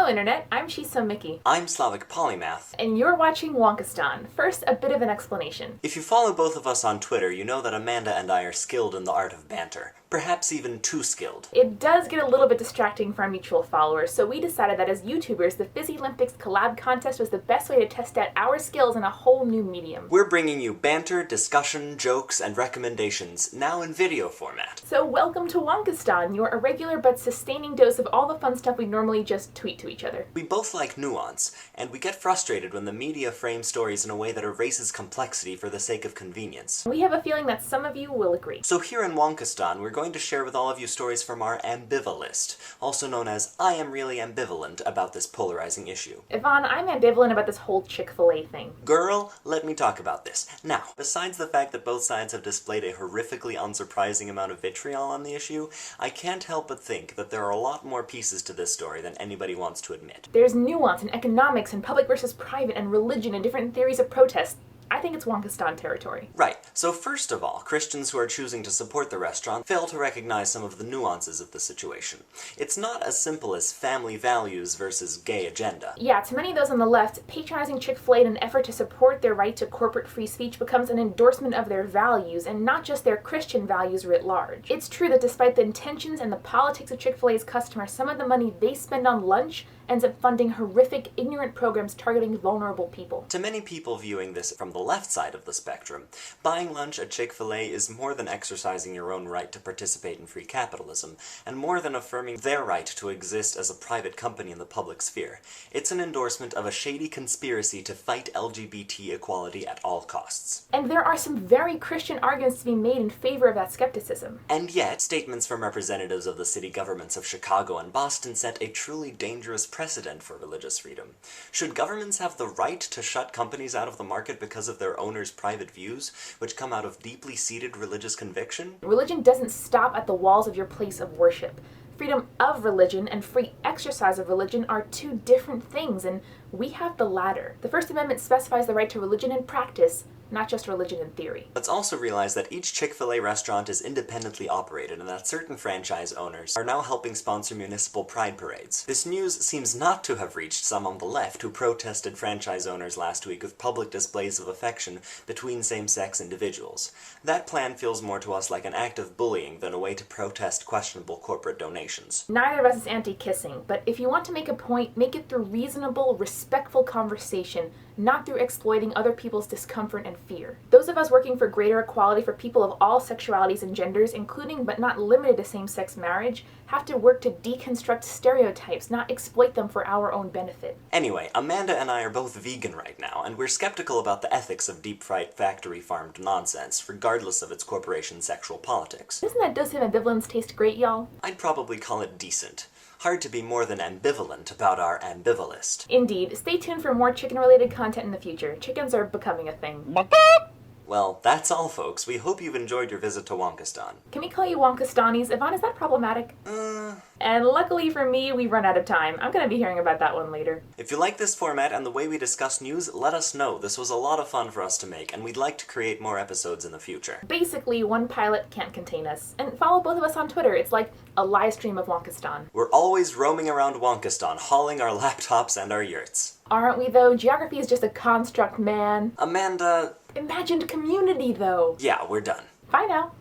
Hello Internet, I'm shessomickey. I'm slavicpolymath. And you're watching Wonkistan. First, a bit of an explanation. If you follow both of us on Twitter, you know that Amanda and I are skilled in the art of banter. Perhaps even too skilled. It does get a little bit distracting for our mutual followers, so we decided that as YouTubers, the Fizzy Olympics collab contest was the best way to test out our skills in a whole new medium. We're bringing you banter, discussion, jokes, and recommendations, now in video format. So welcome to Wonkistan, your irregular but sustaining dose of all the fun stuff we normally just tweet to each other. We both like nuance, and we get frustrated when the media frames stories in a way that erases complexity for the sake of convenience. We have a feeling that some of you will agree. So here in Wonkistan, we're going to share with all of you stories from our ambivalist, also known as I am really ambivalent about this polarizing issue. Yvonne, I'm ambivalent about this whole Chick-fil-A thing. Girl, let me talk about this. Now, besides the fact that both sides have displayed a horrifically unsurprising amount of vitriol on the issue, I can't help but think that there are a lot more pieces to this story than anybody wants to admit. There's nuance in economics and public versus private and religion and different theories of protest. I think it's Wonkistan territory. Right. So first of all, Christians who are choosing to support the restaurant fail to recognize some of the nuances of the situation. It's not as simple as family values versus gay agenda. Yeah, to many of those on the left, patronizing Chick-fil-A in an effort to support their right to corporate free speech becomes an endorsement of their values, and not just their Christian values writ large. It's true that despite the intentions and the politics of Chick-fil-A's customers, some of the money they spend on lunch ends up funding horrific, ignorant programs targeting vulnerable people. To many people viewing this from the left side of the spectrum, buying lunch at Chick-fil-A is more than exercising your own right to participate in free capitalism, and more than affirming their right to exist as a private company in the public sphere. It's an endorsement of a shady conspiracy to fight LGBT equality at all costs. And there are some very Christian arguments to be made in favor of that skepticism. And yet, statements from representatives of the city governments of Chicago and Boston set a truly dangerous precedent for religious freedom. Should governments have the right to shut companies out of the market because of their owners' private views, which come out of deeply seated religious conviction? Religion doesn't stop at the walls of your place of worship. Freedom of religion and free exercise of religion are two different things, and we have the latter. The First Amendment specifies the right to religion in practice, not just religion in theory. Let's also realize that each Chick-fil-A restaurant is independently operated and that certain franchise owners are now helping sponsor municipal pride parades. This news seems not to have reached some on the left who protested franchise owners last week with public displays of affection between same-sex individuals. That plan feels more to us like an act of bullying than a way to protest questionable corporate donations. Neither of us is anti-kissing, but if you want to make a point, make it through reasonable, respectful conversation, not through exploiting other people's discomfort and fear. Those of us working for greater equality for people of all sexualities and genders, including but not limited to same-sex marriage, have to work to deconstruct stereotypes, not exploit them for our own benefit. Anyway, Amanda and I are both vegan right now, and we're skeptical about the ethics of deep-fried, factory-farmed nonsense, regardless of its corporation's sexual politics. Doesn't that dose of ambivalence taste great, y'all? I'd probably call it decent. Hard to be more than ambivalent about our ambivalist. Indeed. Stay tuned for more chicken-related content in the future. Chickens are becoming a thing. Well, that's all, folks. We hope you've enjoyed your visit to Wonkistan. Can we call you Wonkistanis? Yvonne, is that problematic? And luckily for me, we've run out of time. I'm gonna be hearing about that one later. If you like this format and the way we discuss news, let us know. This was a lot of fun for us to make, and we'd like to create more episodes in the future. Basically, one pilot can't contain us. And follow both of us on Twitter. It's like a live stream of Wonkistan. We're always roaming around Wonkistan, hauling our laptops and our yurts. Aren't we, though? Geography is just a construct, man. Amanda... Imagined community, though. Yeah, we're done. Bye now.